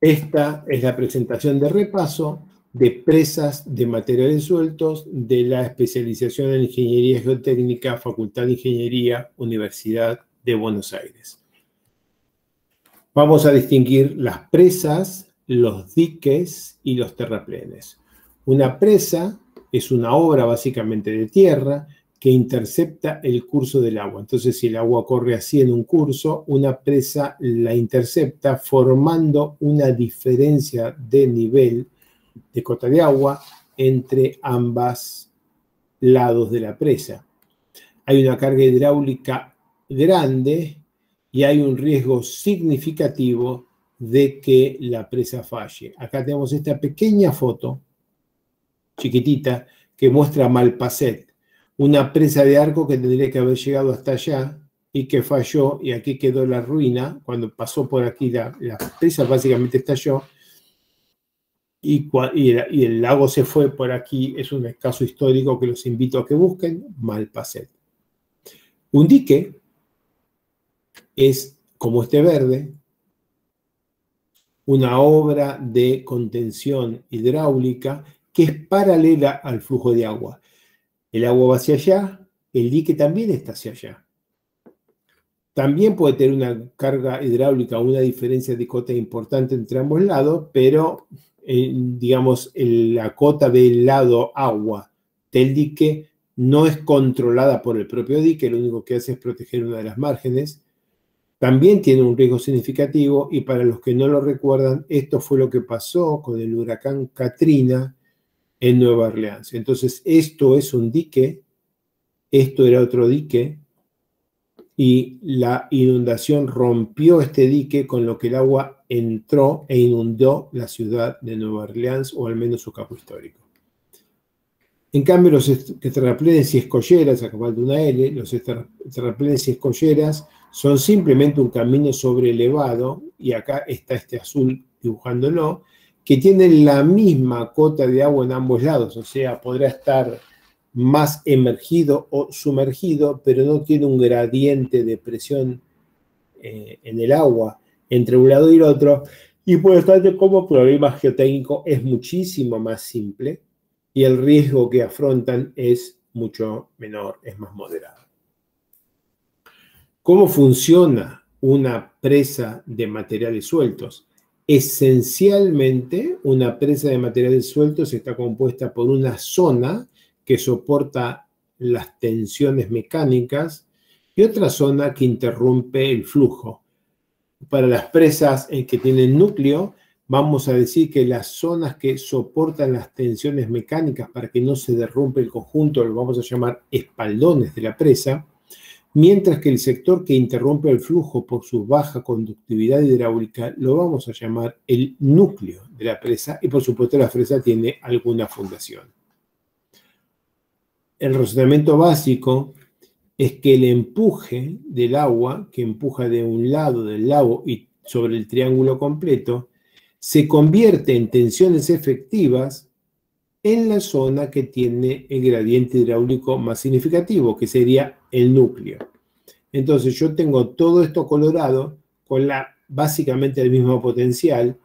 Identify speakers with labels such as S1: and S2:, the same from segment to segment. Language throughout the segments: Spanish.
S1: Esta es la presentación de repaso de presas de materiales sueltos de la especialización en Ingeniería Geotécnica, Facultad de Ingeniería, Universidad de Buenos Aires. Vamos a distinguir las presas, los diques y los terraplenes. Una presa es una obra básicamente de tierra que intercepta el curso del agua. Entonces, si el agua corre así en un curso, una presa la intercepta formando una diferencia de nivel de cota de agua entre ambos lados de la presa. Hay una carga hidráulica grande y hay un riesgo significativo de que la presa falle. Acá tenemos esta pequeña foto, chiquitita, que muestra Malpasset, una presa de arco que tendría que haber llegado hasta allá y que falló, y aquí quedó la ruina. Cuando pasó por aquí, la presa básicamente estalló, y el lago se fue por aquí. Es un caso histórico que los invito a que busquen, Malpasset. Un dique es, como este verde, una obra de contención hidráulica que es paralela al flujo de agua. El agua va hacia allá, el dique también está hacia allá. También puede tener una carga hidráulica, una diferencia de cota importante entre ambos lados, pero digamos, la cota del lado agua del dique no es controlada por el propio dique, lo único que hace es proteger una de las márgenes. También tiene un riesgo significativo, y para los que no lo recuerdan, esto fue lo que pasó con el huracán Katrina en Nueva Orleans. Entonces, esto es un dique, esto era otro dique, y la inundación rompió este dique, con lo que el agua entró e inundó la ciudad de Nueva Orleans, o al menos su casco histórico. En cambio, los terraplenes y escolleras, acá falta una L, los terraplenes y escolleras son simplemente un camino sobrelevado, y acá está este azul dibujándolo, que tienen la misma cota de agua en ambos lados, o sea, podrá estar más emergido o sumergido, pero no tiene un gradiente de presión en el agua entre un lado y el otro, y por lo tanto, como problema geotécnico es muchísimo más simple, y el riesgo que afrontan es mucho menor, es más moderado. ¿Cómo funciona una presa de materiales sueltos? Esencialmente, una presa de materiales sueltos está compuesta por una zona que soporta las tensiones mecánicas y otra zona que interrumpe el flujo. Para las presas que tienen núcleo, vamos a decir que las zonas que soportan las tensiones mecánicas para que no se derrumbe el conjunto lo vamos a llamar espaldones de la presa, mientras que el sector que interrumpe el flujo por su baja conductividad hidráulica lo vamos a llamar el núcleo de la presa, y por supuesto la presa tiene alguna fundación. El razonamiento básico es que el empuje del agua, que empuja de un lado del lago y sobre el triángulo completo, se convierte en tensiones efectivas en la zona que tiene el gradiente hidráulico más significativo, que sería el núcleo. Entonces yo tengo todo esto colorado con básicamente el mismo potencial,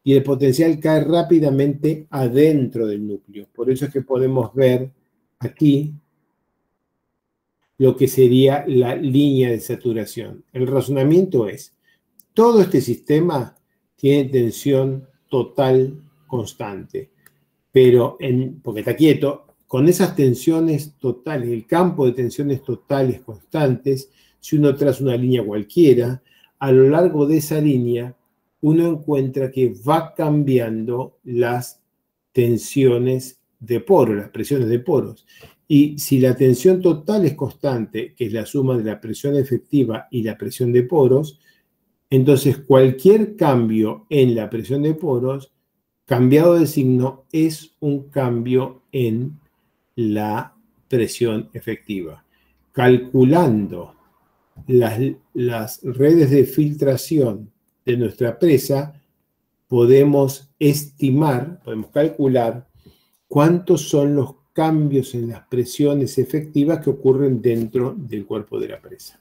S1: y el potencial cae rápidamente adentro del núcleo. Por eso es que podemos ver aquí lo que sería la línea de saturación. El razonamiento es: todo este sistema tiene tensión total constante, pero porque está quieto, con esas tensiones totales, el campo de tensiones totales constantes, si uno traza una línea cualquiera, a lo largo de esa línea uno encuentra que va cambiando las tensiones de poros, las presiones de poros. Y si la tensión total es constante, que es la suma de la presión efectiva y la presión de poros, entonces cualquier cambio en la presión de poros, cambiado de signo, es un cambio en la presión efectiva. Calculando las redes de filtración de nuestra presa, podemos estimar, podemos calcular cuántos son los cambios en las presiones efectivas que ocurren dentro del cuerpo de la presa.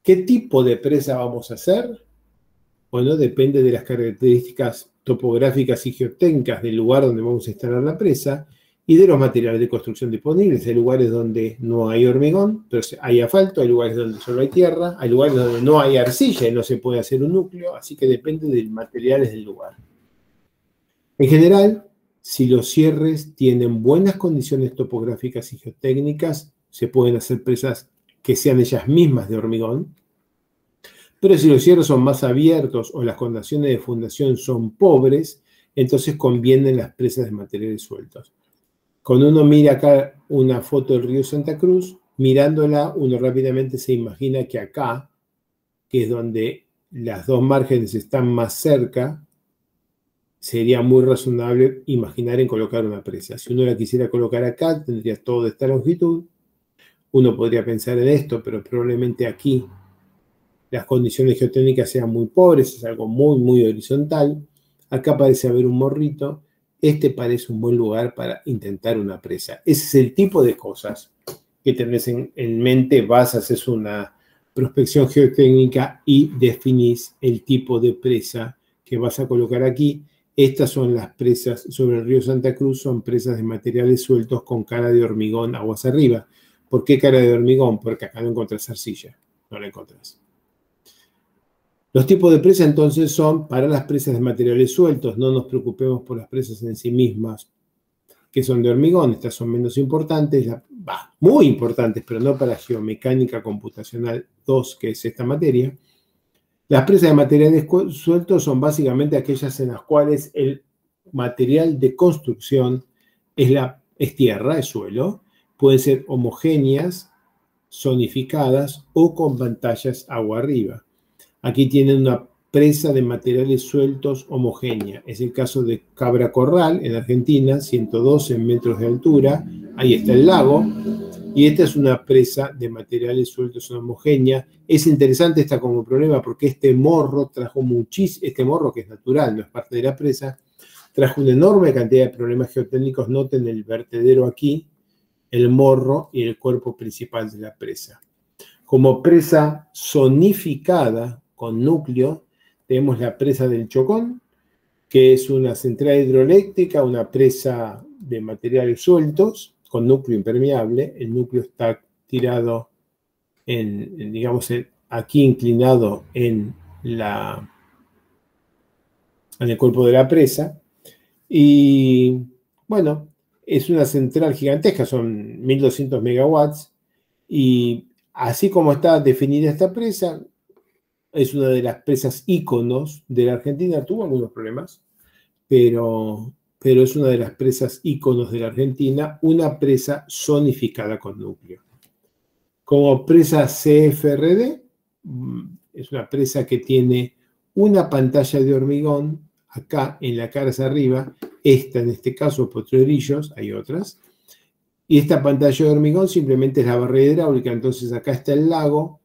S1: ¿Qué tipo de presa vamos a hacer? Bueno, depende de las características topográficas y geotécnicas del lugar donde vamos a instalar la presa y de los materiales de construcción disponibles. Hay lugares donde no hay hormigón, pero hay asfalto, hay lugares donde solo hay tierra, hay lugares donde no hay arcilla y no se puede hacer un núcleo, así que depende de los materiales del lugar. En general, si los cierres tienen buenas condiciones topográficas y geotécnicas, se pueden hacer presas que sean ellas mismas de hormigón. Pero si los cierres son más abiertos o las condiciones de fundación son pobres, entonces convienen las presas de materiales sueltos. Cuando uno mira acá una foto del río Santa Cruz, mirándola, uno rápidamente se imagina que acá, que es donde las dos márgenes están más cerca, sería muy razonable imaginar en colocar una presa. Si uno la quisiera colocar acá, tendría toda esta longitud. Uno podría pensar en esto, pero probablemente aquí las condiciones geotécnicas sean muy pobres, es algo muy, muy horizontal. Acá parece haber un morrito. Este parece un buen lugar para intentar una presa. Ese es el tipo de cosas que tenés en mente. Vas a hacer una prospección geotécnica y definís el tipo de presa que vas a colocar aquí. Estas son las presas sobre el río Santa Cruz, son presas de materiales sueltos con cara de hormigón aguas arriba. ¿Por qué cara de hormigón? Porque acá no encontrás arcilla, no la encontrás. Los tipos de presa entonces son para las presas de materiales sueltos. No nos preocupemos por las presas en sí mismas, que son de hormigón. Estas son menos importantes, muy importantes, pero no para geomecánica computacional 2, que es esta materia. Las presas de materiales sueltos son básicamente aquellas en las cuales el material de construcción es tierra, es suelo. Pueden ser homogéneas, zonificadas o con pantallas agua arriba. Aquí tienen una presa de materiales sueltos homogénea. Es el caso de Cabra Corral, en Argentina, 112 metros de altura. Ahí está el lago. Y esta es una presa de materiales sueltos homogénea. Es interesante esta como problema porque este morro trajo muchísimo, este morro que es natural, no es parte de la presa, trajo una enorme cantidad de problemas geotécnicos. Noten el vertedero aquí, el morro y el cuerpo principal de la presa. Como presa zonificada con núcleo, tenemos la presa del Chocón, que es una central hidroeléctrica, una presa de materiales sueltos con núcleo impermeable. El núcleo está tirado digamos, aquí inclinado en el cuerpo de la presa. Y bueno, es una central gigantesca, son 1200 megawatts. Y así como está definida esta presa, es una de las presas íconos de la Argentina. Tuvo algunos problemas, pero es una de las presas íconos de la Argentina, una presa zonificada con núcleo. Como presa CFRD, es una presa que tiene una pantalla de hormigón acá en la cara hacia arriba. Esta, en este caso, Potrerillos, hay otras. Y esta pantalla de hormigón simplemente es la barrera hidráulica. Entonces acá está el lago.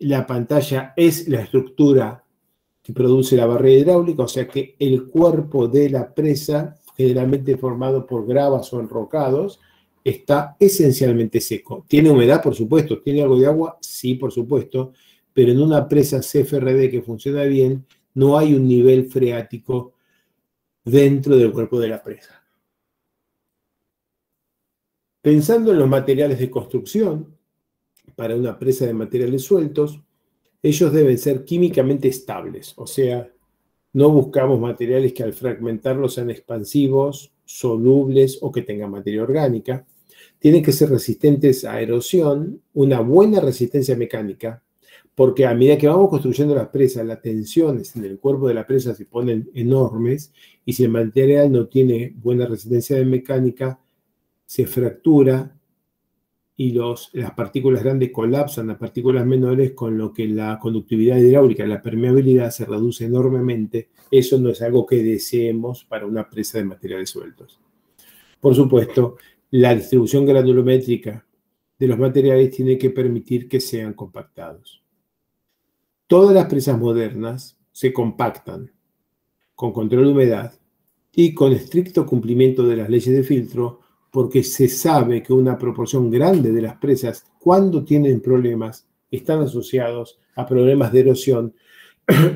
S1: La pantalla es la estructura que produce la barrera hidráulica, o sea que el cuerpo de la presa, generalmente formado por gravas o enrocados, está esencialmente seco. ¿Tiene humedad? Por supuesto. ¿Tiene algo de agua? Sí, por supuesto. Pero en una presa CFRD que funciona bien, no hay un nivel freático dentro del cuerpo de la presa. Pensando en los materiales de construcción, para una presa de materiales sueltos, ellos deben ser químicamente estables, o sea, no buscamos materiales que al fragmentarlos sean expansivos, solubles o que tengan materia orgánica. Tienen que ser resistentes a erosión, una buena resistencia mecánica, porque a medida que vamos construyendo las presas, las tensiones en el cuerpo de la presa se ponen enormes y si el material no tiene buena resistencia mecánica, se fractura y las partículas grandes colapsan a partículas menores, con lo que la conductividad hidráulica, la permeabilidad se reduce enormemente. Eso no es algo que deseemos para una presa de materiales sueltos. Por supuesto, la distribución granulométrica de los materiales tiene que permitir que sean compactados. Todas las presas modernas se compactan con control de humedad y con estricto cumplimiento de las leyes de filtro, porque se sabe que una proporción grande de las presas, cuando tienen problemas, están asociados a problemas de erosión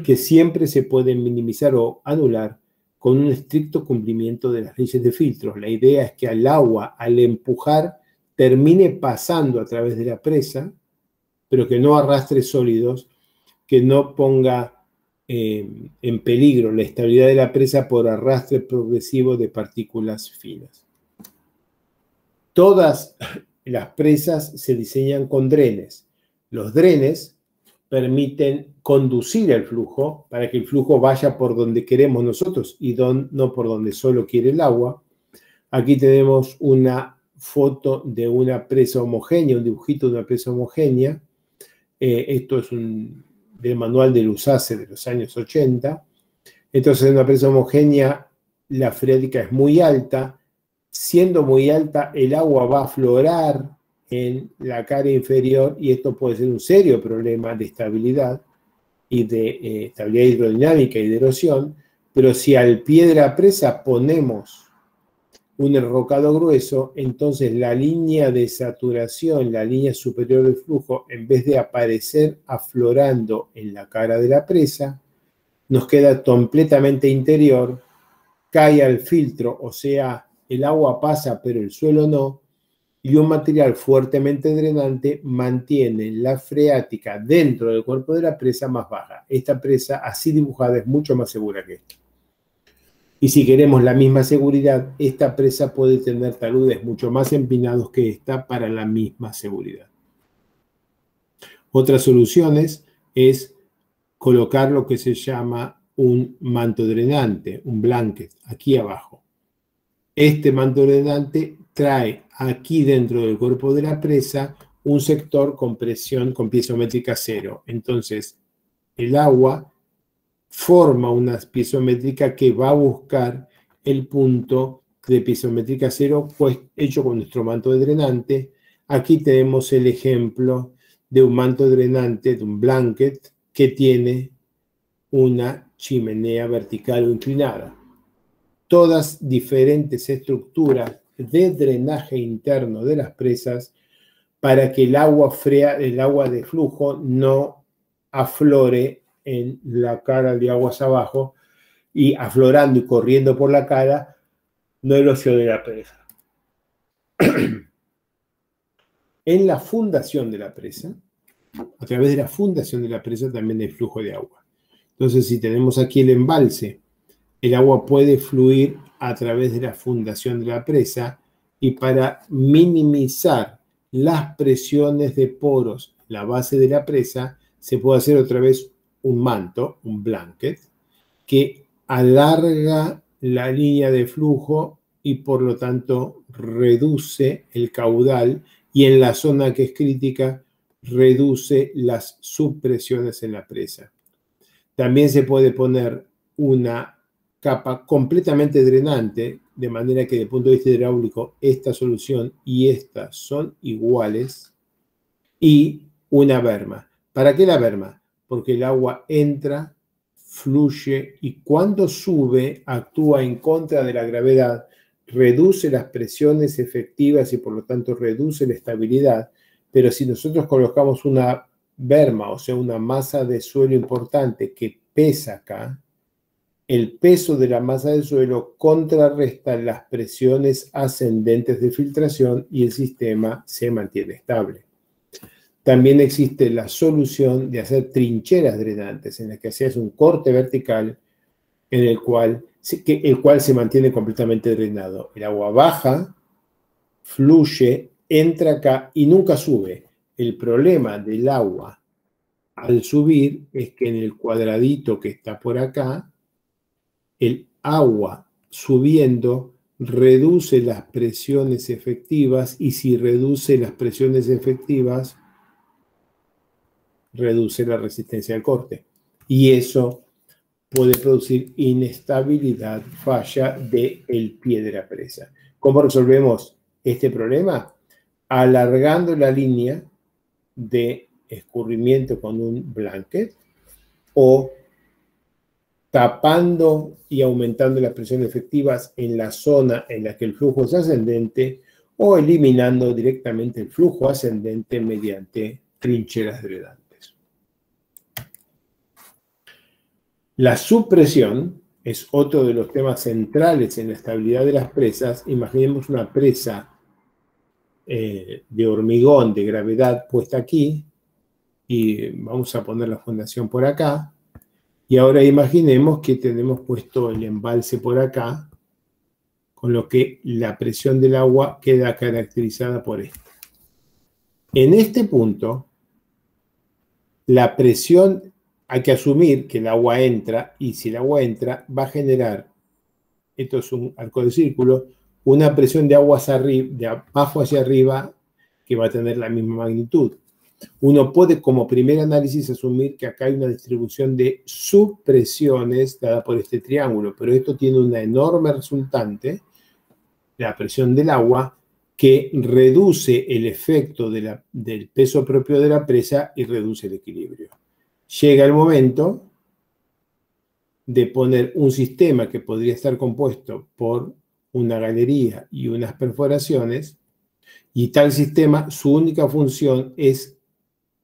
S1: que siempre se pueden minimizar o anular con un estricto cumplimiento de las leyes de filtros. La idea es que al agua, al empujar, termine pasando a través de la presa, pero que no arrastre sólidos, que no ponga en peligro la estabilidad de la presa por arrastre progresivo de partículas finas. Todas las presas se diseñan con drenes. Los drenes permiten conducir el flujo para que el flujo vaya por donde queremos nosotros y no por donde solo quiere el agua. Aquí tenemos una foto de una presa homogénea, un dibujito de una presa homogénea. Esto es del manual de Lusace de los años 80. Entonces, en una presa homogénea, la freática es muy alta. Siendo muy alta, el agua va a aflorar en la cara inferior y esto puede ser un serio problema de estabilidad y de estabilidad hidrodinámica y de erosión. Pero si al pie de la presa ponemos un enrocado grueso, entonces la línea de saturación, la línea superior del flujo, en vez de aparecer aflorando en la cara de la presa, nos queda completamente interior, cae al filtro, o sea, el agua pasa pero el suelo no, y un material fuertemente drenante mantiene la freática dentro del cuerpo de la presa más baja. Esta presa así dibujada es mucho más segura que esta. Y si queremos la misma seguridad, esta presa puede tener taludes mucho más empinados que esta para la misma seguridad. Otras soluciones es colocar lo que se llama un manto drenante, un blanket, aquí abajo. Este manto drenante trae aquí dentro del cuerpo de la presa un sector con presión con piezométrica cero. Entonces, el agua forma una piezométrica que va a buscar el punto de piezométrica cero, pues hecho con nuestro manto de drenante. Aquí tenemos el ejemplo de un manto drenante, de un blanket, que tiene una chimenea vertical o inclinada. Todas diferentes estructuras de drenaje interno de las presas para que el agua de flujo no aflore en la cara de aguas abajo y aflorando y corriendo por la cara no erosione la presa. En la fundación de la presa, a través de la fundación de la presa también hay flujo de agua. Entonces, si tenemos aquí el embalse, el agua puede fluir a través de la fundación de la presa y para minimizar las presiones de poros en la base de la presa, se puede hacer otra vez un manto, un blanket, que alarga la línea de flujo y por lo tanto reduce el caudal y en la zona que es crítica reduce las subpresiones en la presa. También se puede poner una capa completamente drenante, de manera que desde el punto de vista hidráulico esta solución y esta son iguales, y una berma. ¿Para qué la berma? Porque el agua entra, fluye y cuando sube actúa en contra de la gravedad, reduce las presiones efectivas y por lo tanto reduce la estabilidad. Pero si nosotros colocamos una berma, o sea, una masa de suelo importante que pesa acá, el peso de la masa de suelo contrarresta las presiones ascendentes de filtración y el sistema se mantiene estable. También existe la solución de hacer trincheras drenantes, en las que haces un corte vertical en el cual se mantiene completamente drenado. El agua baja, fluye, entra acá y nunca sube. El problema del agua al subir es que en el cuadradito que está por acá, el agua subiendo reduce las presiones efectivas y si reduce las presiones efectivas, reduce la resistencia al corte. Y eso puede producir inestabilidad, falla del pie de la presa. ¿Cómo resolvemos este problema? Alargando la línea de escurrimiento con un blanket o tapando y aumentando las presiones efectivas en la zona en la que el flujo es ascendente o eliminando directamente el flujo ascendente mediante trincheras drenantes. La subpresión es otro de los temas centrales en la estabilidad de las presas. Imaginemos una presa de hormigón de gravedad puesta aquí, y vamos a poner la fundación por acá. Y ahora imaginemos que tenemos puesto el embalse por acá, con lo que la presión del agua queda caracterizada por esto. En este punto, la presión, hay que asumir que el agua entra, y si el agua entra, va a generar, esto es un arco de círculo, una presión de agua de abajo hacia arriba, que va a tener la misma magnitud. Uno puede, como primer análisis, asumir que acá hay una distribución de subpresiones dada por este triángulo, pero esto tiene una enorme resultante, la presión del agua, que reduce el efecto del peso propio de la presa y reduce el equilibrio. Llega el momento de poner un sistema que podría estar compuesto por una galería y unas perforaciones, y tal sistema, su única función es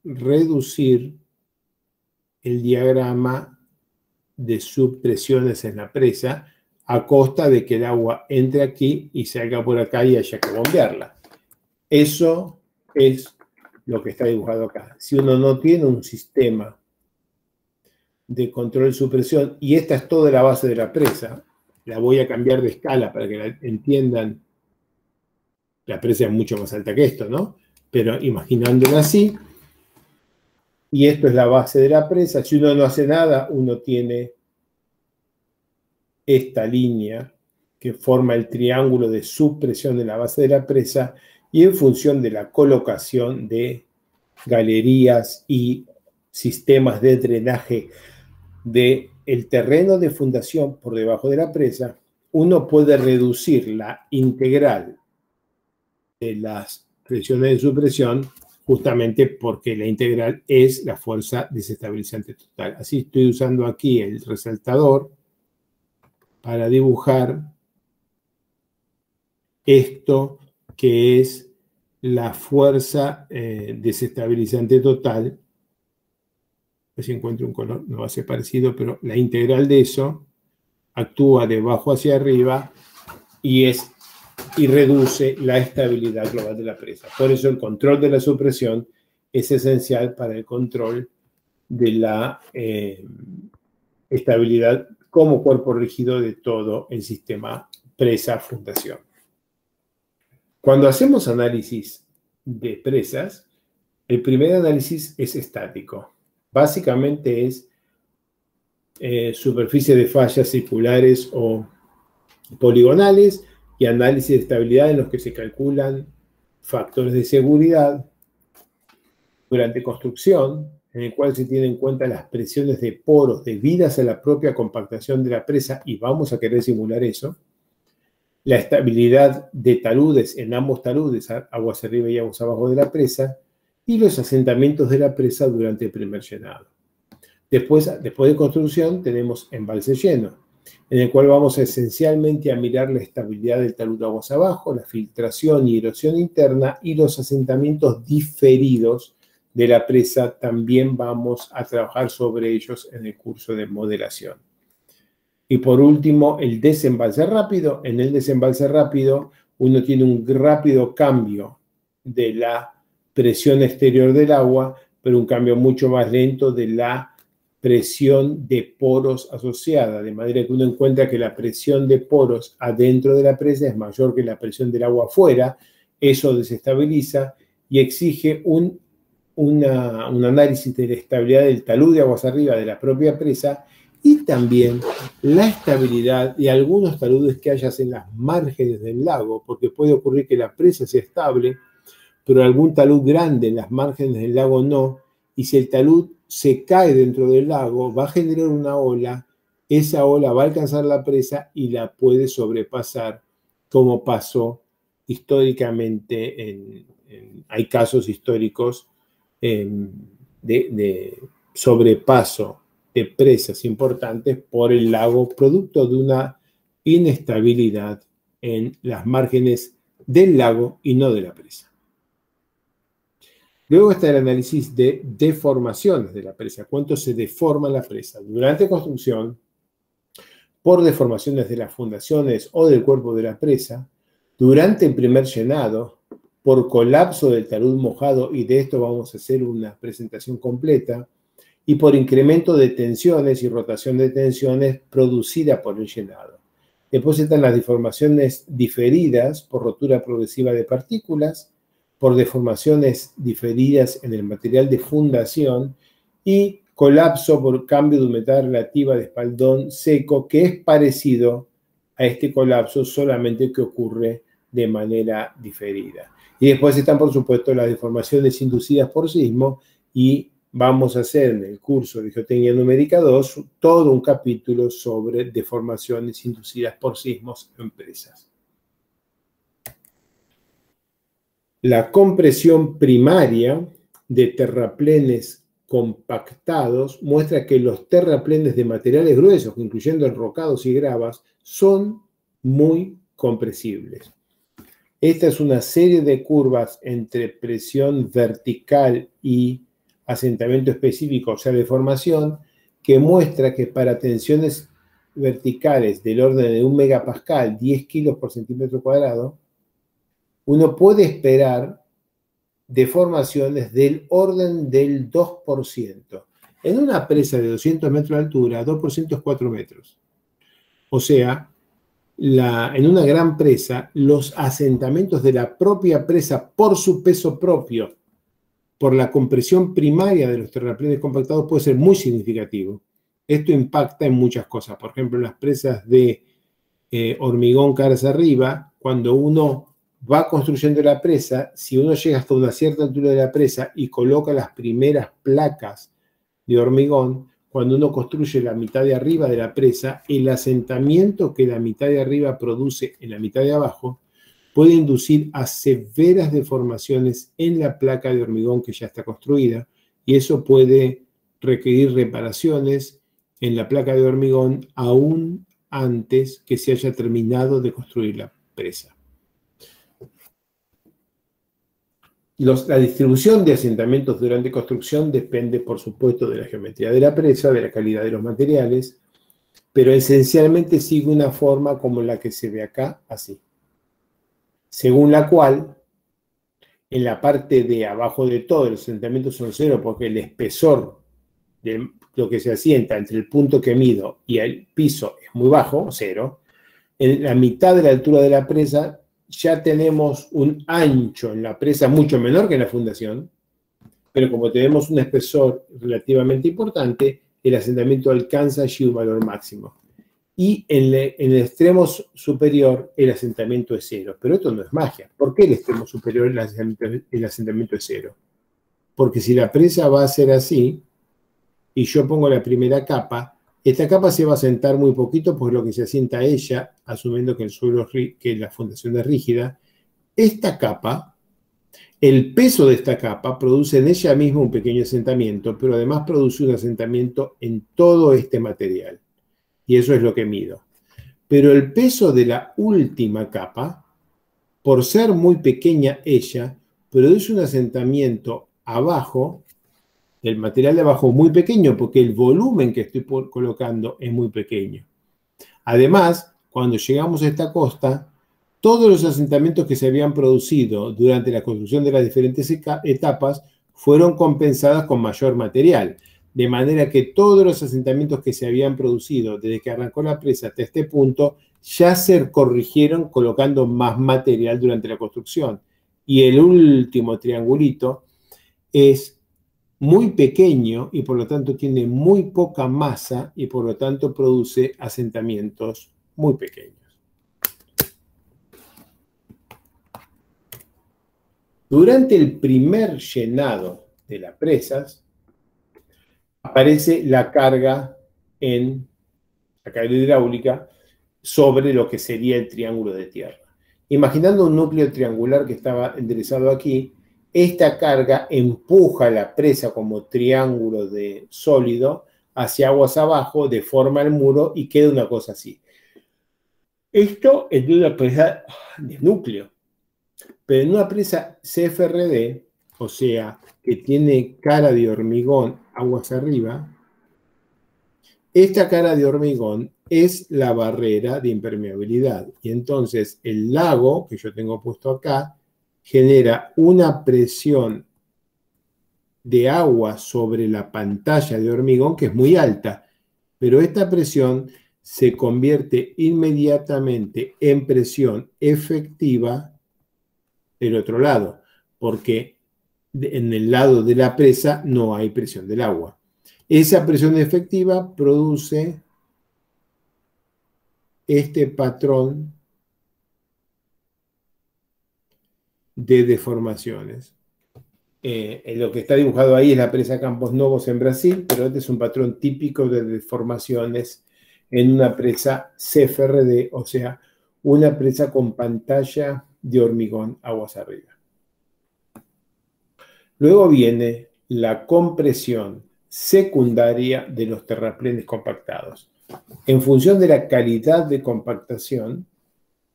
S1: reducir el diagrama de subpresiones en la presa a costa de que el agua entre aquí y salga por acá y haya que bombearla. Eso es lo que está dibujado acá. Si uno no tiene un sistema de control de subpresión, y esta es toda la base de la presa, la voy a cambiar de escala para que la entiendan. La presa es mucho más alta que esto, ¿no? Pero imaginándola así, y esto es la base de la presa. Si uno no hace nada, uno tiene esta línea que forma el triángulo de subpresión de la base de la presa, y en función de la colocación de galerías y sistemas de drenaje del terreno de fundación por debajo de la presa, uno puede reducir la integral de las presiones de subpresión, justamente porque la integral es la fuerza desestabilizante total. Así estoy usando aquí el resaltador para dibujar esto que es la fuerza desestabilizante total. A ver si encuentro un color, no va a ser parecido, pero la integral de eso actúa de abajo hacia arriba y reduce la estabilidad global de la presa. Por eso el control de la subpresión es esencial para el control de la estabilidad como cuerpo rígido de todo el sistema presa-fundación. Cuando hacemos análisis de presas, el primer análisis es estático. Básicamente es superficie de fallas circulares o poligonales y análisis de estabilidad en los que se calculan factores de seguridad durante construcción, en el cual se tienen en cuenta las presiones de poros debidas a la propia compactación de la presa, y vamos a querer simular eso, la estabilidad de taludes en ambos taludes, aguas arriba y aguas abajo de la presa, y los asentamientos de la presa durante el primer llenado. Después de construcción tenemos embalse lleno, en el cual vamos esencialmente a mirar la estabilidad del talud aguas abajo, la filtración y erosión interna, y los asentamientos diferidos de la presa también vamos a trabajar sobre ellos en el curso de modelación. Y por último, el desembalse rápido. En el desembalse rápido uno tiene un rápido cambio de la presión exterior del agua, pero un cambio mucho más lento de la presión de poros asociada, de manera que uno encuentra que la presión de poros adentro de la presa es mayor que la presión del agua afuera. Eso desestabiliza y exige un análisis de la estabilidad del talud de aguas arriba de la propia presa, y también la estabilidad de algunos taludes que hayas en las márgenes del lago, porque puede ocurrir que la presa sea estable, pero algún talud grande en las márgenes del lago no, y si el talud se cae dentro del lago, va a generar una ola, esa ola va a alcanzar la presa y la puede sobrepasar, como pasó históricamente, hay casos históricos de sobrepaso de presas importantes por el lago, producto de una inestabilidad en las márgenes del lago y no de la presa. Luego está el análisis de deformaciones de la presa. ¿Cuánto se deforma la presa? Durante construcción, por deformaciones de las fundaciones o del cuerpo de la presa, durante el primer llenado, por colapso del talud mojado, y de esto vamos a hacer una presentación completa, y por incremento de tensiones y rotación de tensiones producida por el llenado. Después están las deformaciones diferidas por rotura progresiva de partículas, por deformaciones diferidas en el material de fundación y colapso por cambio de humedad relativa de espaldón seco, que es parecido a este colapso, solamente que ocurre de manera diferida. Y después están, por supuesto, las deformaciones inducidas por sismo, y vamos a hacer en el curso de Geotecnia Numérica 2 todo un capítulo sobre deformaciones inducidas por sismos en presas. La compresión primaria de terraplenes compactados muestra que los terraplenes de materiales gruesos, incluyendo enrocados y gravas, son muy compresibles. Esta es una serie de curvas entre presión vertical y asentamiento específico, o sea, deformación, que muestra que para tensiones verticales del orden de 1 megapascal, 10 kilos por centímetro cuadrado, uno puede esperar deformaciones del orden del 2%. En una presa de 200 metros de altura, 2% es 4 metros. O sea, en una gran presa, los asentamientos de la propia presa por su peso propio, por la compresión primaria de los terraplenes compactados, puede ser muy significativo. Esto impacta en muchas cosas. Por ejemplo, en las presas de hormigón caras arriba, cuando uno va construyendo la presa, si uno llega hasta una cierta altura de la presa y coloca las primeras placas de hormigón, cuando uno construye la mitad de arriba de la presa, el asentamiento que la mitad de arriba produce en la mitad de abajo puede inducir a severas deformaciones en la placa de hormigón que ya está construida, y eso puede requerir reparaciones en la placa de hormigón aún antes que se haya terminado de construir la presa. La distribución de asentamientos durante construcción depende, por supuesto, de la geometría de la presa, de la calidad de los materiales, pero esencialmente sigue una forma como la que se ve acá, así. Según la cual, en la parte de abajo de todo, los asentamientos son cero, porque el espesor de lo que se asienta entre el punto que mido y el piso es muy bajo, cero. En la mitad de la altura de la presa ya tenemos un ancho en la presa mucho menor que en la fundación, pero como tenemos un espesor relativamente importante, el asentamiento alcanza allí un valor máximo. Y en el extremo superior el asentamiento es cero. Pero esto no es magia. ¿Por qué el extremo superior el asentamiento es cero? Porque si la presa va a ser así, y yo pongo la primera capa, esta capa se va a asentar muy poquito, pues lo que se asienta ella, asumiendo que el suelo, que la fundación es rígida. Esta capa, el peso de esta capa produce en ella misma un pequeño asentamiento, pero además produce un asentamiento en todo este material. Y eso es lo que mido. Pero el peso de la última capa, por ser muy pequeña ella, produce un asentamiento abajo, el material de abajo muy pequeño, porque el volumen que estoy colocando es muy pequeño. Además, cuando llegamos a esta costa, todos los asentamientos que se habían producido durante la construcción de las diferentes etapas fueron compensadas con mayor material, de manera que todos los asentamientos que se habían producido desde que arrancó la presa hasta este punto ya se corrigieron colocando más material durante la construcción. Y el último triangulito es muy pequeño y por lo tanto tiene muy poca masa y por lo tanto produce asentamientos muy pequeños. Durante el primer llenado de las presas aparece la carga hidráulica sobre lo que sería el triángulo de tierra. Imaginando un núcleo triangular que estaba enderezado aquí, esta carga empuja la presa como triángulo de sólido hacia aguas abajo, deforma el muro y queda una cosa así. Esto es de una presa de núcleo, pero en una presa CFRD o sea, que tiene cara de hormigón aguas arriba, esta cara de hormigón es la barrera de impermeabilidad. Y entonces el lago que yo tengo puesto acá genera una presión de agua sobre la pantalla de hormigón que es muy alta, pero esta presión se convierte inmediatamente en presión efectiva del otro lado, porque en el lado de la presa no hay presión del agua. Esa presión efectiva produce este patrón de deformaciones. Lo que está dibujado ahí es la presa Campos Novos en Brasil, pero este es un patrón típico de deformaciones en una presa CFRD, o sea, una presa con pantalla de hormigón aguas arriba. Luego viene la compresión secundaria de los terraplenes compactados. En función de la calidad de compactación,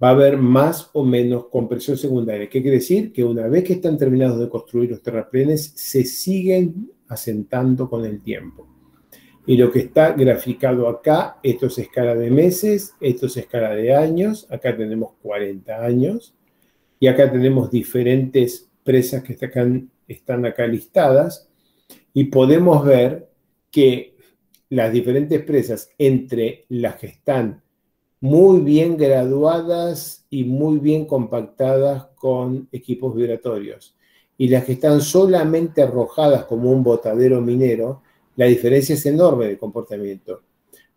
S1: va a haber más o menos compresión secundaria. ¿Qué quiere decir? Que una vez que están terminados de construir los terraplenes, se siguen asentando con el tiempo. Y lo que está graficado acá, esto es escala de meses, esto es escala de años, acá tenemos 40 años, y acá tenemos diferentes presas que están acá listadas, y podemos ver que las diferentes presas entre las que están muy bien graduadas y muy bien compactadas con equipos vibratorios. Y las que están solamente arrojadas como un botadero minero, la diferencia es enorme de comportamiento.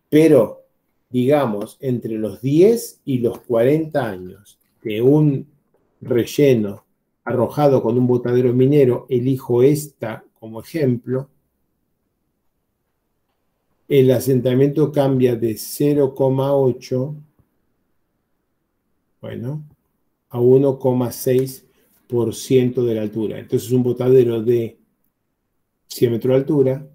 S1: Pero, digamos, entre los 10 y los 40 años de un relleno arrojado con un botadero minero, elijo esta como ejemplo, el asentamiento cambia de 0,8 a 1,6% de la altura. Entonces un botadero de 100 metros de altura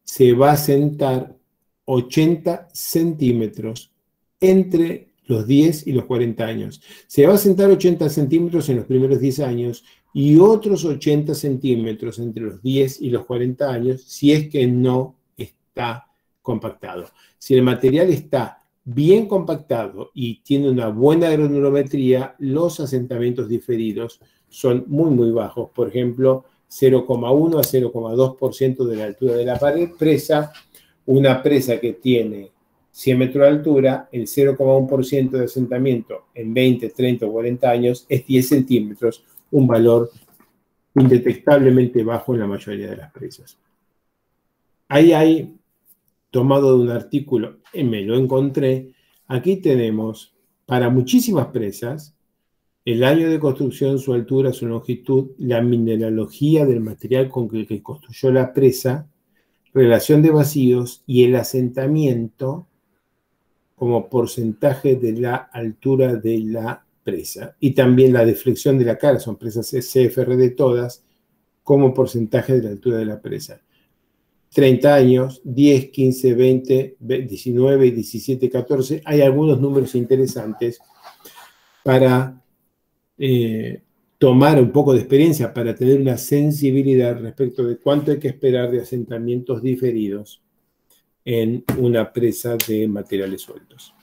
S1: se va a sentar 80 centímetros entre los 10 y los 40 años. Se va a sentar 80 centímetros en los primeros 10 años y otros 80 centímetros entre los 10 y los 40 años si es que no está compactado. Si el material está bien compactado y tiene una buena granulometría, los asentamientos diferidos son muy, muy bajos. Por ejemplo, 0,1 a 0,2% de la altura de la pared presa. Una presa que tiene 100 metros de altura, el 0,1% de asentamiento en 20, 30 o 40 años es 10 centímetros, un valor indetectablemente bajo en la mayoría de las presas. Ahí hay, tomado de un artículo, me lo encontré, aquí tenemos para muchísimas presas, el año de construcción, su altura, su longitud, la mineralogía del material con que construyó la presa, relación de vacíos y el asentamiento como porcentaje de la altura de la presa. Y también la deflexión de la cara, son presas CFRD todas, como porcentaje de la altura de la presa. 30 años, 10, 15, 20, 19, 17, 14. Hay algunos números interesantes para tomar un poco de experiencia, para tener una sensibilidad respecto de cuánto hay que esperar de asentamientos diferidos en una presa de materiales sueltos.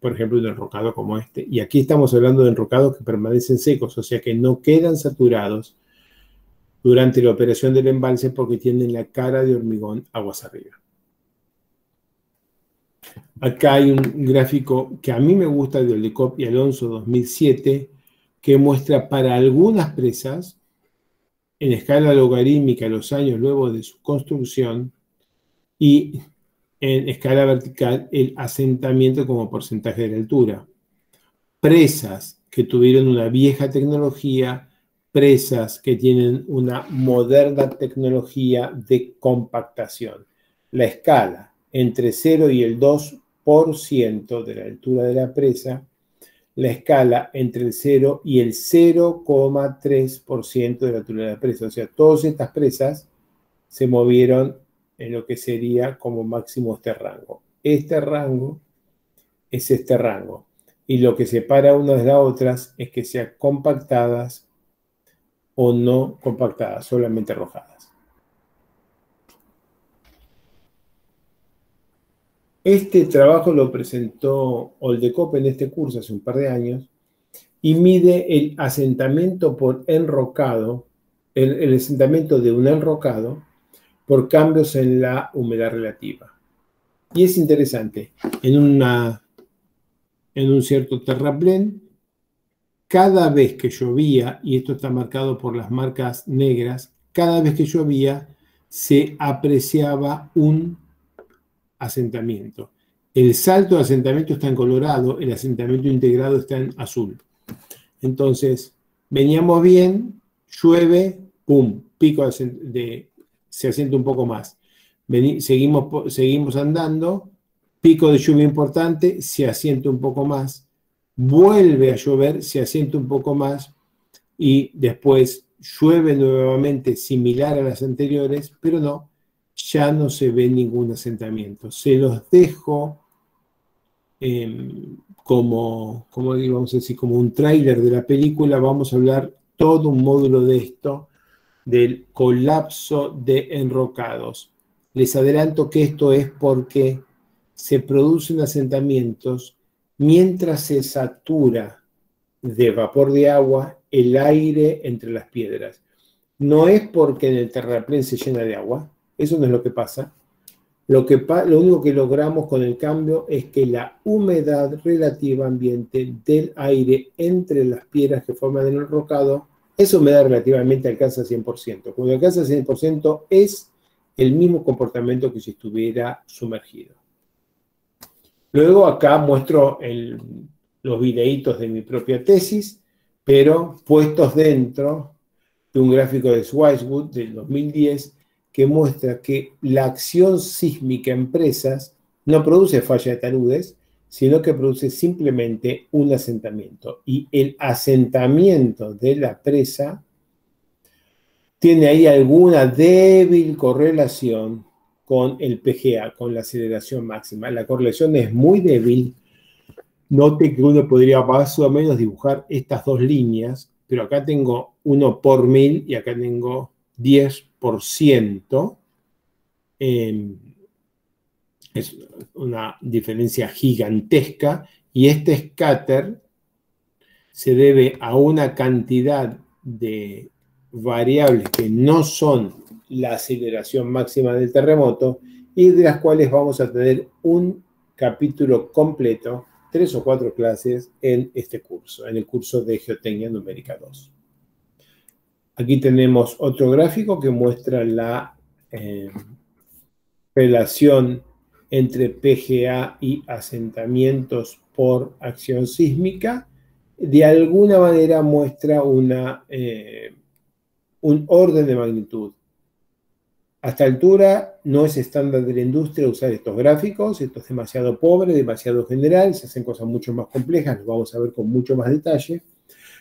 S1: Por ejemplo, un enrocado como este. Y aquí estamos hablando de enrocados que permanecen secos, o sea que no quedan saturados durante la operación del embalse porque tienen la cara de hormigón aguas arriba. Acá hay un gráfico que a mí me gusta de Oldecop y Alonso 2007 que muestra para algunas presas en escala logarítmica los años luego de su construcción y en escala vertical el asentamiento como porcentaje de la altura. Presas que tuvieron una vieja tecnología, presas que tienen una moderna tecnología de compactación. La escala entre 0 y el 2% de la altura de la presa, la escala entre el 0 y el 0,3% de la altura de la presa. O sea, todas estas presas se movieron en lo que sería como máximo este rango. Este rango es este rango. Y lo que separa unas de las otras es que sean compactadas o no compactadas, solamente arrojadas. Este trabajo lo presentó Oldekop en este curso hace un par de años y mide el asentamiento por enrocado, el asentamiento de un enrocado por cambios en la humedad relativa. Y es interesante, en un cierto terraplén, cada vez que llovía, y esto está marcado por las marcas negras, cada vez que llovía se apreciaba un asentamiento. El salto de asentamiento está en colorado, el asentamiento integrado está en azul. Entonces, veníamos bien, llueve, pum, pico se asienta un poco más. Seguimos andando, pico de lluvia importante, se asienta un poco más, vuelve a llover, se asienta un poco más y después llueve nuevamente similar a las anteriores, pero no, ya no se ve ningún asentamiento. Se los dejo como digamos así, como un tráiler de la película. Vamos a hablar todo un módulo de esto, del colapso de enrocados. Les adelanto que esto es porque se producen asentamientos mientras se satura de vapor de agua el aire entre las piedras. No es porque en el terraplén se llena de agua, eso no es lo que pasa. Lo único que logramos con el cambio es que la humedad relativa ambiente del aire entre las piedras que forman el enrocado, esa humedad relativamente alcanza 100%. Cuando alcanza 100% es el mismo comportamiento que si estuviera sumergido. Luego acá muestro los videitos de mi propia tesis, pero puestos dentro de un gráfico de Swicewood del 2010 que muestra que la acción sísmica en presas no produce falla de taludes, sino que produce simplemente un asentamiento. Y el asentamiento de la presa tiene ahí alguna débil correlación con el PGA, con la aceleración máxima. La correlación es muy débil. Note que uno podría más o menos dibujar estas dos líneas, pero acá tengo 1 por 1000 y acá tengo 10%. Es una diferencia gigantesca y este scatter se debe a una cantidad de variables que no son la aceleración máxima del terremoto y de las cuales vamos a tener un capítulo completo, 3 o 4 clases en este curso, en el curso de Geotecnia Numérica 2. Aquí tenemos otro gráfico que muestra la relación entre PGA y asentamientos por acción sísmica. De alguna manera muestra un orden de magnitud. A esta altura no es estándar de la industria usar estos gráficos, esto es demasiado pobre, demasiado general, se hacen cosas mucho más complejas, lo vamos a ver con mucho más detalle,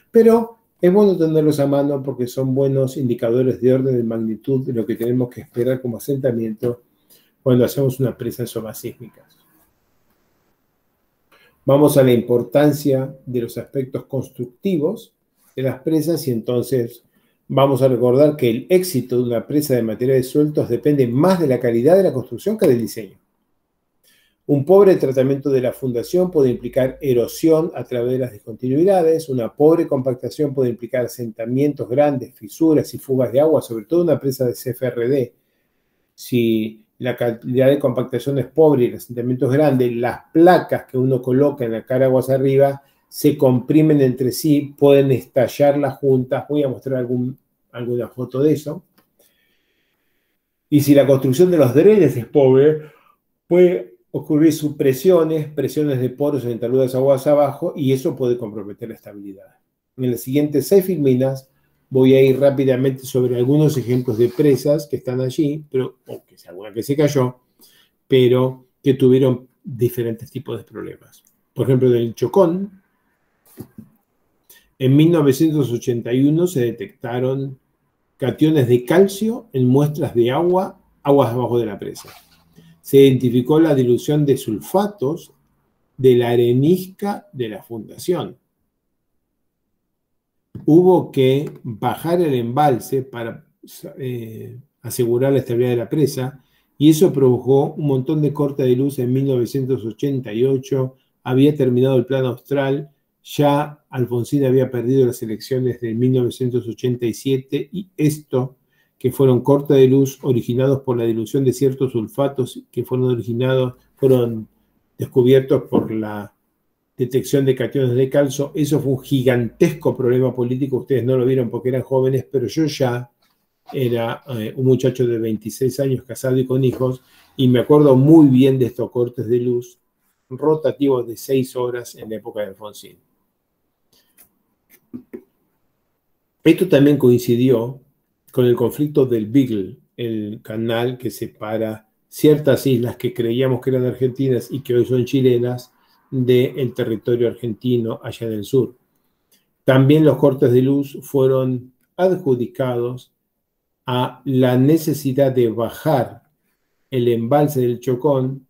S1: pero es bueno tenerlos a mano porque son buenos indicadores de orden de magnitud de lo que tenemos que esperar como asentamiento cuando hacemos una presa en zonas sísmicas. Vamos a la importancia de los aspectos constructivos de las presas y entonces vamos a recordar que el éxito de una presa de materiales sueltos depende más de la calidad de la construcción que del diseño. Un pobre tratamiento de la fundación puede implicar erosión a través de las discontinuidades, una pobre compactación puede implicar asentamientos grandes, fisuras y fugas de agua, sobre todo una presa de CFRD. Si la calidad de compactación es pobre y el asentamiento es grande, las placas que uno coloca en la cara aguas arriba se comprimen entre sí, pueden estallar las juntas. Voy a mostrar alguna foto de eso. Y si la construcción de los drenes es pobre, puede ocurrir subpresiones, presiones de poros en taludes aguas abajo, y eso puede comprometer la estabilidad. En las siguientes 6 filminas voy a ir rápidamente sobre algunos ejemplos de presas que están allí, o que sea alguna que se cayó, pero que tuvieron diferentes tipos de problemas. Por ejemplo, en el Chocón, en 1981 se detectaron cationes de calcio en muestras de aguas abajo de la presa. Se identificó la dilución de sulfatos de la arenisca de la fundación. hubo que bajar el embalse para asegurar la estabilidad de la presa, y eso provocó un montón de cortes de luz en 1988. Había terminado el Plan Austral, ya Alfonsín había perdido las elecciones de 1987, y esto, que fueron cortes de luz originados por la dilución de ciertos sulfatos que fueron descubiertos por la detección de cationes de calcio. Eso fue un gigantesco problema político. Ustedes no lo vieron porque eran jóvenes, pero yo ya era un muchacho de 26 años, casado y con hijos, y me acuerdo muy bien de estos cortes de luz rotativos de 6 horas en la época de Alfonsín. Esto también coincidió con el conflicto del Beagle, el canal que separa ciertas islas que creíamos que eran argentinas y que hoy son chilenas del territorio argentino allá en el sur. También los cortes de luz fueron adjudicados a la necesidad de bajar el embalse del Chocón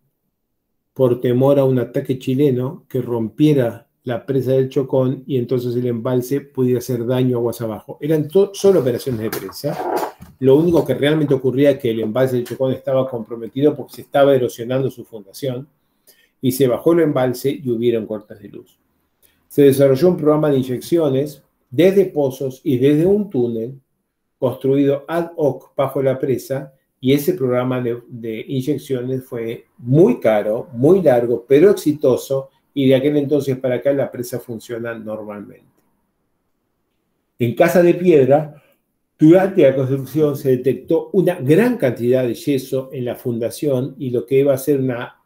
S1: por temor a un ataque chileno que rompiera la presa del Chocón y entonces el embalse pudiera hacer daño aguas abajo. Eran solo operaciones de prensa. Lo único que realmente ocurría es que el embalse del Chocón estaba comprometido porque se estaba erosionando su fundación, y se bajó el embalse y hubieron cortes de luz. Se desarrolló un programa de inyecciones desde pozos y desde un túnel construido ad hoc bajo la presa, y ese programa de inyecciones fue muy caro, muy largo, pero exitoso, y de aquel entonces para acá la presa funciona normalmente. En Casa de Piedra, durante la construcción se detectó una gran cantidad de yeso en la fundación, y lo que iba a ser una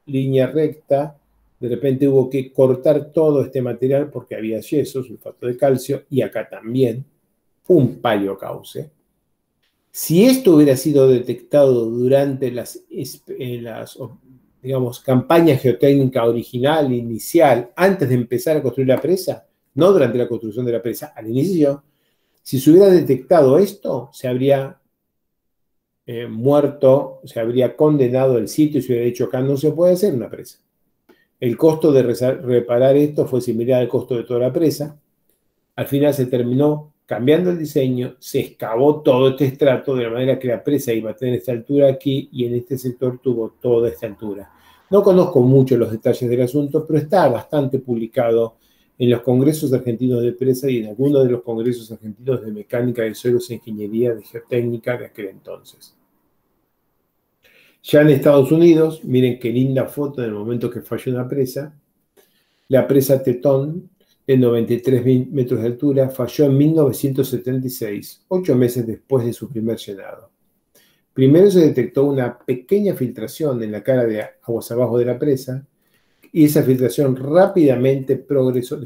S1: línea recta, de repente hubo que cortar todo este material porque había yeso, sulfato de calcio, y acá también un paleocauce. Si esto hubiera sido detectado durante las digamos, campañas geotécnicas original, inicial, antes de empezar a construir la presa, no durante la construcción de la presa, al inicio, si se hubiera detectado esto, se habría muerto, se habría condenado el sitio y se hubiera dicho: acá no se puede hacer una presa. El costo de reparar esto fue similar al costo de toda la presa. Al final se terminó cambiando el diseño, se excavó todo este estrato de la manera que la presa iba a tener esta altura aquí, y en este sector tuvo toda esta altura. No conozco mucho los detalles del asunto, pero está bastante publicado en los congresos argentinos de presa y en algunos de los congresos argentinos de mecánica de suelos e ingeniería de geotécnica de aquel entonces. Ya en Estados Unidos, miren qué linda foto del momento que falló una presa. La presa Tetón, de 93 metros de altura, falló en 1976, 8 meses después de su primer llenado. Primero se detectó una pequeña filtración en la cara de aguas abajo de la presa, y esa filtración rápidamente progresó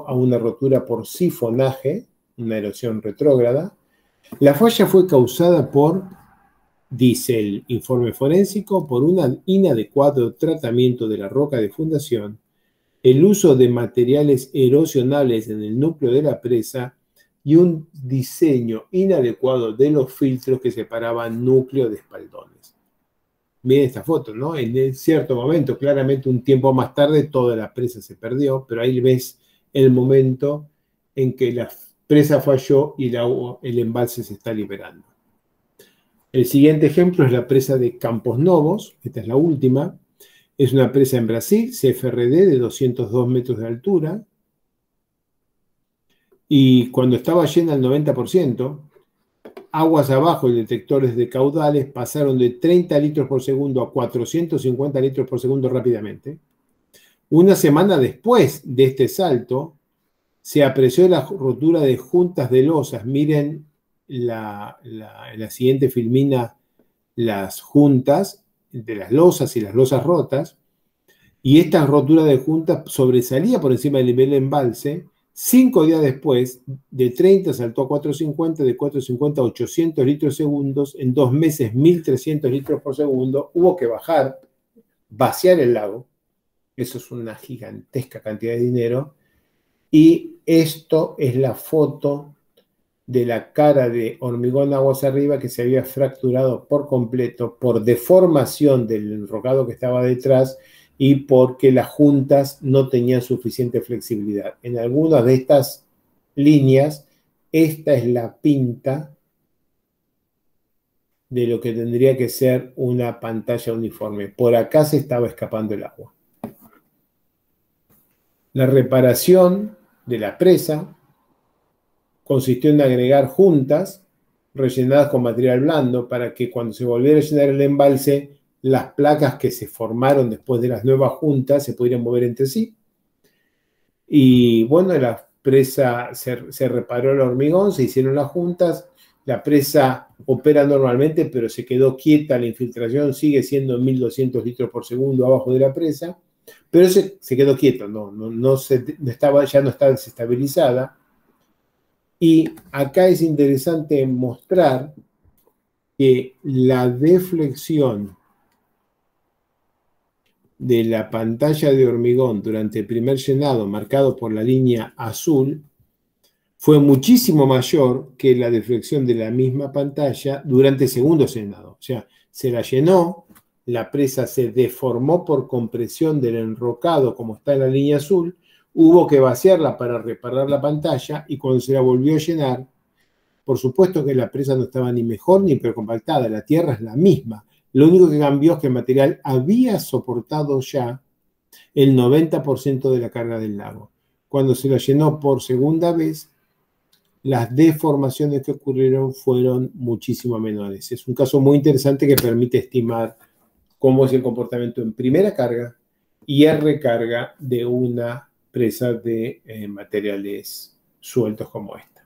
S1: a una rotura por sifonaje, una erosión retrógrada. La falla fue causada por, dice el informe forénsico, por un inadecuado tratamiento de la roca de fundación, el uso de materiales erosionables en el núcleo de la presa y un diseño inadecuado de los filtros que separaban núcleo de espaldones. Miren esta foto, ¿no? En cierto momento, claramente un tiempo más tarde, toda la presa se perdió, pero ahí ves el momento en que la presa falló y el embalse se está liberando. El siguiente ejemplo es la presa de Campos Novos. Esta es la última. Es una presa en Brasil, CFRD, de 202 metros de altura. Y cuando estaba llena al 90%, aguas abajo y detectores de caudales pasaron de 30 litros por segundo a 450 litros por segundo rápidamente. Una semana después de este salto, se apreció la rotura de juntas de losas. Miren la siguiente filmina, las juntas de las losas y las losas rotas, y esta rotura de juntas sobresalía por encima del nivel de embalse. 5 días después, de 30 saltó a 450, de 450 a 800 litros segundos, en 2 meses 1300 litros por segundo. Hubo que bajar, vaciar el lago, eso es una gigantesca cantidad de dinero, y esto es la foto de la cara de hormigón aguas arriba que se había fracturado por completo por deformación del enrocado que estaba detrás, y porque las juntas no tenían suficiente flexibilidad. En algunas de estas líneas, esta es la pinta de lo que tendría que ser una pantalla uniforme. Por acá se estaba escapando el agua. La reparación de la presa consistió en agregar juntas rellenadas con material blando para que cuando se volviera a llenar el embalse, las placas que se formaron después de las nuevas juntas se pudieran mover entre sí. Y bueno, la presa se reparó el hormigón, se hicieron las juntas, la presa opera normalmente, pero se quedó quieta, la infiltración sigue siendo 1200 litros por segundo abajo de la presa, pero se quedó quieta, ya no está desestabilizada. Y acá es interesante mostrar que la deflexión de la pantalla de hormigón durante el primer llenado, marcado por la línea azul, fue muchísimo mayor que la deflexión de la misma pantalla durante el segundo llenado. O sea, se la llenó, la presa se deformó por compresión del enrocado, como está en la línea azul, hubo que vaciarla para reparar la pantalla, y cuando se la volvió a llenar, por supuesto que la presa no estaba ni mejor ni peor compactada, la tierra es la misma. Lo único que cambió es que el material había soportado ya el 90% de la carga del lago. Cuando se la llenó por segunda vez, las deformaciones que ocurrieron fueron muchísimo menores. Es un caso muy interesante que permite estimar cómo es el comportamiento en primera carga y en recarga de una presa de materiales sueltos como esta.